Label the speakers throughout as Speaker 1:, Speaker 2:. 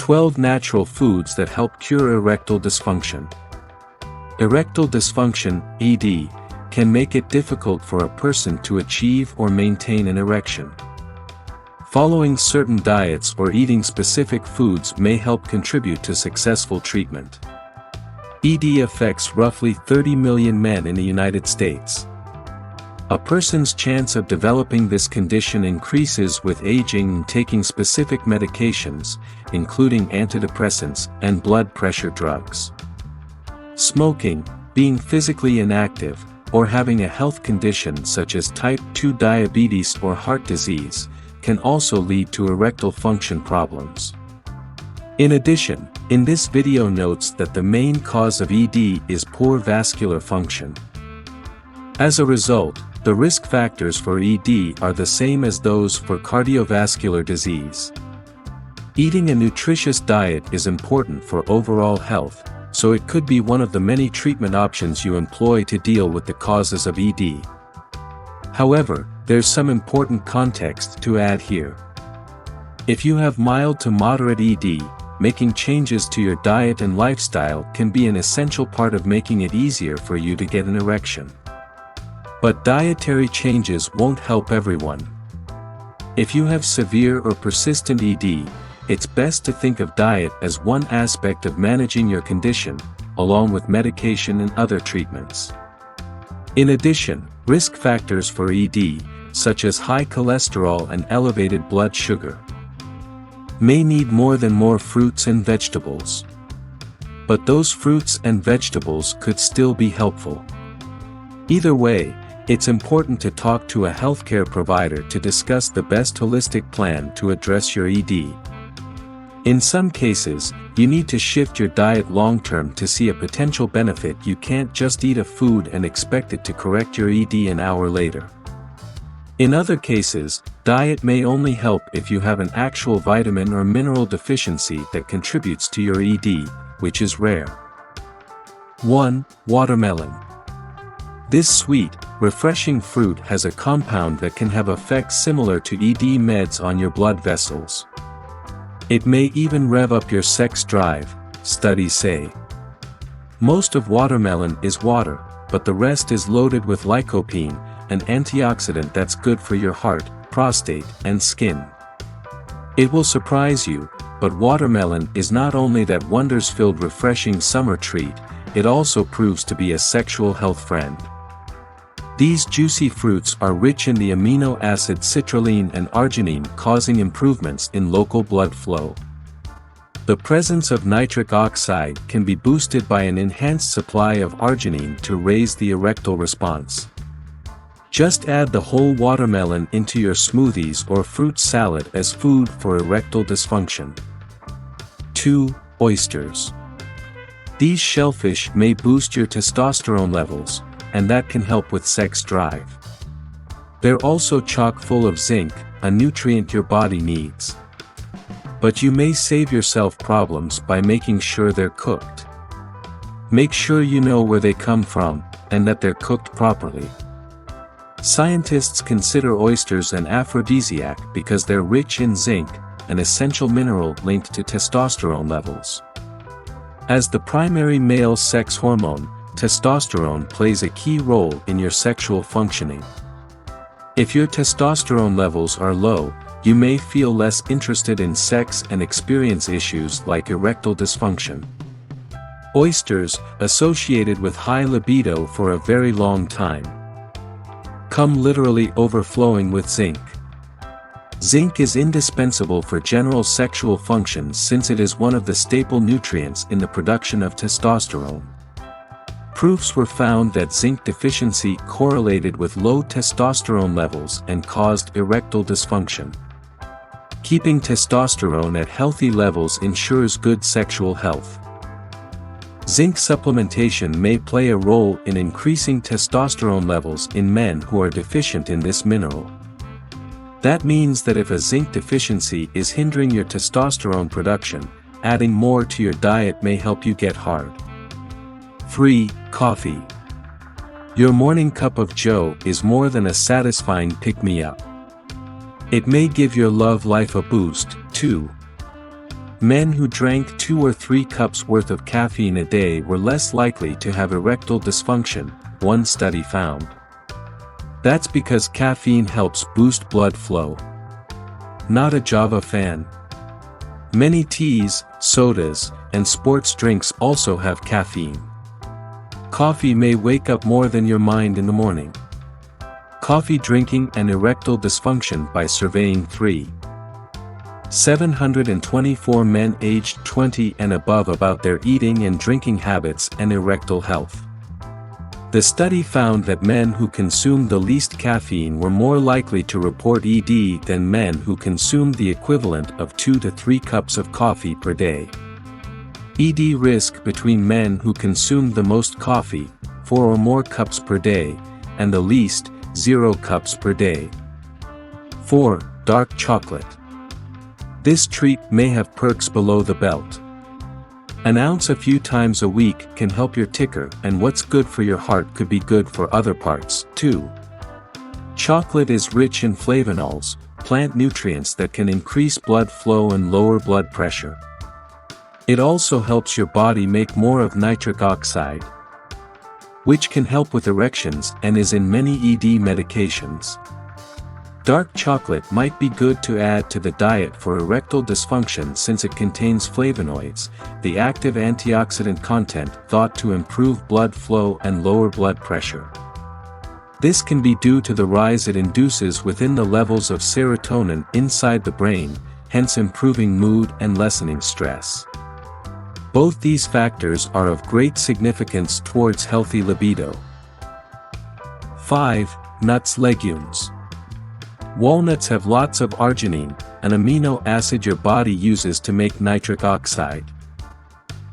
Speaker 1: 12 natural foods that help cure erectile dysfunction. Erectile dysfunction, ED, can make it difficult for a person to achieve or maintain an erection. Following certain diets or eating specific foods may help contribute to successful treatment. ED affects roughly 30 million men in the United States. A person's chance of developing this condition increases with aging and taking specific medications, including antidepressants and blood pressure drugs. Smoking, being physically inactive, or having a health condition such as type 2 diabetes or heart disease, can also lead to erectile function problems. In addition, in this video notes that the main cause of ED is poor vascular function. As a result, the risk factors for ED are the same as those for cardiovascular disease. Eating a nutritious diet is important for overall health, so it could be one of the many treatment options you employ to deal with the causes of ED. However, there's some important context to add here. If you have mild to moderate ED, making changes to your diet and lifestyle can be an essential part of making it easier for you to get an erection. But dietary changes won't help everyone. If you have severe or persistent ED, it's best to think of diet as one aspect of managing your condition, along with medication and other treatments. In addition, risk factors for ED, such as high cholesterol and elevated blood sugar, may need more fruits and vegetables. But those fruits and vegetables could still be helpful. Either way, it's important to talk to a healthcare provider to discuss the best holistic plan to address your ED. In some cases, you need to shift your diet long-term to see a potential benefit. You can't just eat a food and expect it to correct your ED an hour later. In other cases, diet may only help if you have an actual vitamin or mineral deficiency that contributes to your ED, which is rare. 1. Watermelon. This sweet, refreshing fruit has a compound that can have effects similar to ED meds on your blood vessels. It may even rev up your sex drive, studies say. Most of watermelon is water, but the rest is loaded with lycopene, an antioxidant that's good for your heart, prostate, and skin. It will surprise you, but watermelon is not only that wonders-filled refreshing summer treat, it also proves to be a sexual health friend. These juicy fruits are rich in the amino acid citrulline and arginine, causing improvements in local blood flow. The presence of nitric oxide can be boosted by an enhanced supply of arginine to raise the erectile response. Just add the whole watermelon into your smoothies or fruit salad as food for erectile dysfunction. 2. Oysters. These shellfish may boost your testosterone levels, and that can help with sex drive. They're also chock full of zinc, a nutrient your body needs. But you may save yourself problems by making sure they're cooked. Make sure you know where they come from, and that they're cooked properly. Scientists consider oysters an aphrodisiac because they're rich in zinc, an essential mineral linked to testosterone levels. As the primary male sex hormone, testosterone plays a key role in your sexual functioning. If your testosterone levels are low, you may feel less interested in sex and experience issues like erectile dysfunction. Oysters, associated with high libido for a very long time, come literally overflowing with zinc. Zinc is indispensable for general sexual functions since it is one of the staple nutrients in the production of testosterone. Proofs were found that zinc deficiency correlated with low testosterone levels and caused erectile dysfunction. Keeping testosterone at healthy levels ensures good sexual health. Zinc supplementation may play a role in increasing testosterone levels in men who are deficient in this mineral. That means that if a zinc deficiency is hindering your testosterone production, adding more to your diet may help you get hard. 3. Coffee. Your morning cup of joe is more than a satisfying pick-me-up. It may give your love life a boost, too. Men who drank 2 or 3 cups worth of caffeine a day were less likely to have erectile dysfunction, one study found. That's because caffeine helps boost blood flow. Not a Java fan. Many teas, sodas, and sports drinks also have caffeine. Coffee may wake up more than your mind in the morning. Coffee drinking and erectile dysfunction by surveying 724 men aged 20 and above about their eating and drinking habits and erectile health. The study found that men who consumed the least caffeine were more likely to report ED than men who consumed the equivalent of 2 to 3 cups of coffee per day. ED risk between men who consumed the most coffee, 4 or more cups per day, and the least, 0 cups per day. 4. Dark chocolate. This treat may have perks below the belt. An ounce a few times a week can help your ticker, and what's good for your heart could be good for other parts, too. Chocolate is rich in flavonols, plant nutrients that can increase blood flow and lower blood pressure. It also helps your body make more of nitric oxide, which can help with erections and is in many ED medications. Dark chocolate might be good to add to the diet for erectile dysfunction since it contains flavonoids, the active antioxidant content thought to improve blood flow and lower blood pressure. This can be due to the rise it induces within the levels of serotonin inside the brain, hence improving mood and lessening stress. Both these factors are of great significance towards healthy libido. 5. Nuts, legumes. Walnuts have lots of arginine, an amino acid your body uses to make nitric oxide.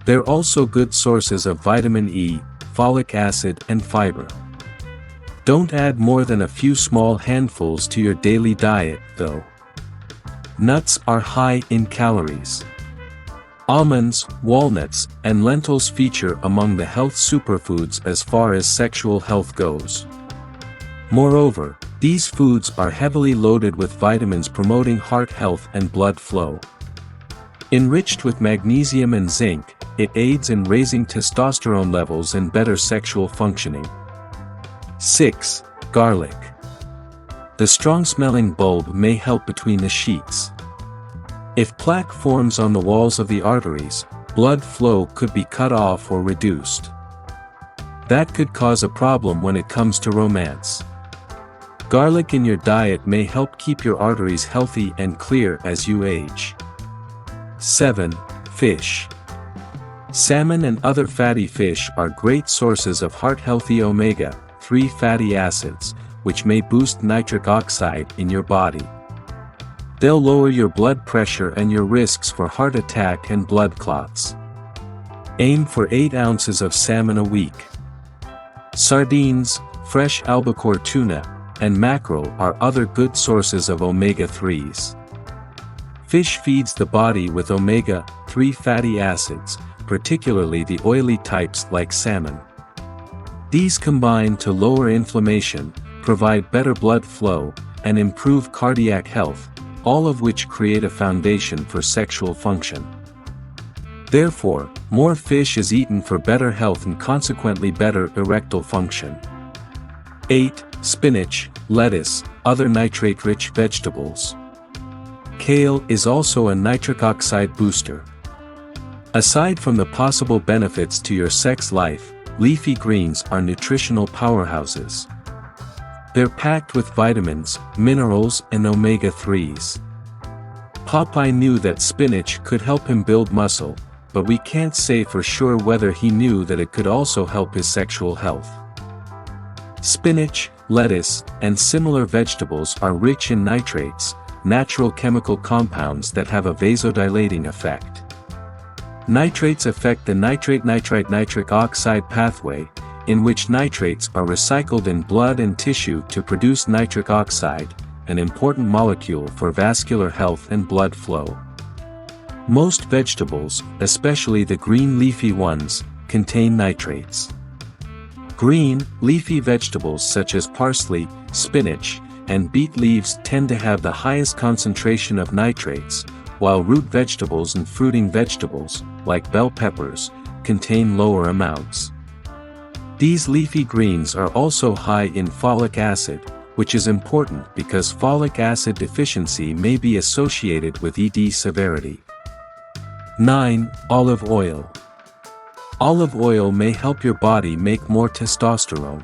Speaker 1: They're also good sources of vitamin E, folic acid, and fiber. Don't add more than a few small handfuls to your daily diet, though. Nuts are high in calories. Almonds, walnuts, and lentils feature among the health superfoods as far as sexual health goes. Moreover, these foods are heavily loaded with vitamins promoting heart health and blood flow. Enriched with magnesium and zinc, it aids in raising testosterone levels and better sexual functioning. 6. Garlic. The strong-smelling bulb may help between the sheets. If plaque forms on the walls of the arteries, blood flow could be cut off or reduced. That could cause a problem when it comes to romance. Garlic in your diet may help keep your arteries healthy and clear as you age. 7. Fish. Salmon and other fatty fish are great sources of heart-healthy omega-3 fatty acids, which may boost nitric oxide in your body. They'll lower your blood pressure and your risks for heart attack and blood clots. Aim for 8 ounces of salmon a week. Sardines, fresh albacore tuna, and mackerel are other good sources of omega-3s. Fish feeds the body with omega-3 fatty acids, particularly the oily types like salmon. These combine to lower inflammation, provide better blood flow, and improve cardiac health, all of which create a foundation for sexual function. Therefore, more fish is eaten for better health and consequently better erectile function. 8. Spinach, lettuce, other nitrate-rich vegetables. Kale is also a nitric oxide booster. Aside from the possible benefits to your sex life, leafy greens are nutritional powerhouses. They're packed with vitamins, minerals, and omega-3s. Popeye knew that spinach could help him build muscle, but we can't say for sure whether he knew that it could also help his sexual health. Spinach, lettuce, and similar vegetables are rich in nitrates, natural chemical compounds that have a vasodilating effect. Nitrates affect the nitrate-nitrite-nitric oxide pathway, in which nitrates are recycled in blood and tissue to produce nitric oxide, an important molecule for vascular health and blood flow. Most vegetables, especially the green leafy ones, contain nitrates. Green, leafy vegetables such as parsley, spinach, and beet leaves tend to have the highest concentration of nitrates, while root vegetables and fruiting vegetables, like bell peppers, contain lower amounts. These leafy greens are also high in folic acid, which is important because folic acid deficiency may be associated with ED severity. 9. Olive oil. Olive oil may help your body make more testosterone.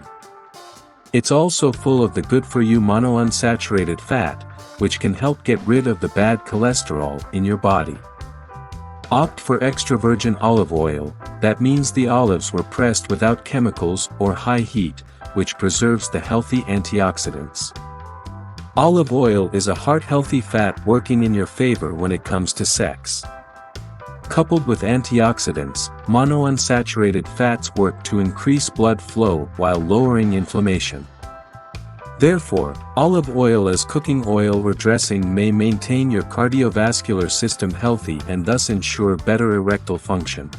Speaker 1: It's also full of the good-for-you monounsaturated fat, which can help get rid of the bad cholesterol in your body. Opt for extra virgin olive oil, that means the olives were pressed without chemicals or high heat, which preserves the healthy antioxidants. Olive oil is a heart-healthy fat working in your favor when it comes to sex. Coupled with antioxidants, monounsaturated fats work to increase blood flow while lowering inflammation. Therefore, olive oil as cooking oil or dressing may maintain your cardiovascular system healthy and thus ensure better erectile function.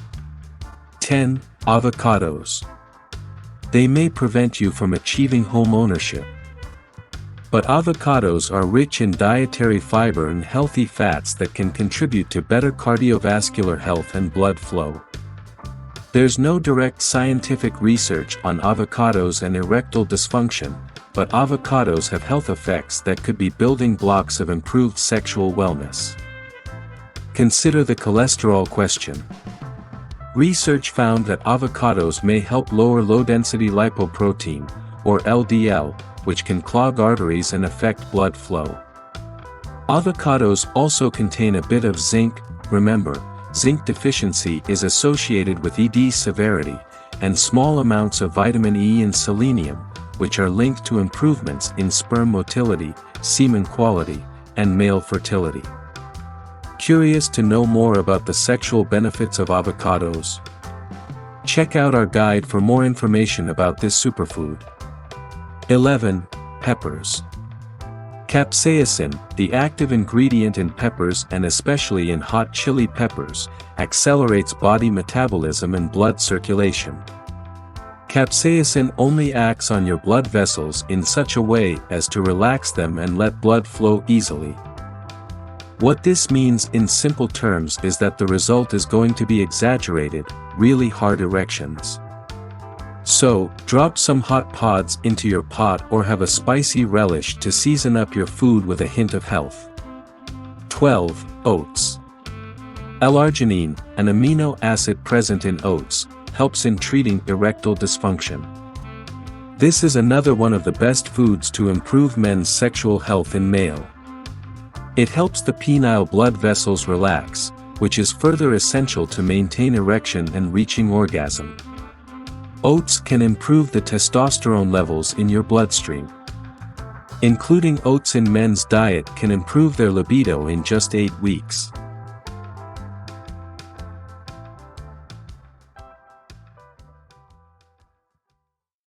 Speaker 1: 10. Avocados. They may prevent you from achieving home ownership. But avocados are rich in dietary fiber and healthy fats that can contribute to better cardiovascular health and blood flow. There's no direct scientific research on avocados and erectile dysfunction, but avocados have health effects that could be building blocks of improved sexual wellness. Consider the cholesterol question. Research found that avocados may help lower low-density lipoprotein, or LDL, which can clog arteries and affect blood flow. Avocados also contain a bit of zinc. Remember, zinc deficiency is associated with ED severity, and small amounts of vitamin E and selenium, which are linked to improvements in sperm motility, semen quality, and male fertility. Curious to know more about the sexual benefits of avocados? Check out our guide for more information about this superfood. 11. Peppers. Capsaicin, the active ingredient in peppers and especially in hot chili peppers, accelerates body metabolism and blood circulation. Capsaicin only acts on your blood vessels in such a way as to relax them and let blood flow easily. What this means in simple terms is that the result is going to be exaggerated, really hard erections. So, drop some hot pods into your pot or have a spicy relish to season up your food with a hint of health. 12. Oats. L-arginine, an amino acid present in oats, helps in treating erectile dysfunction. This is another one of the best foods to improve men's sexual health in male. It helps the penile blood vessels relax, which is further essential to maintain erection and reaching orgasm. Oats can improve the testosterone levels in your bloodstream. Including oats in men's diet can improve their libido in just 8 weeks.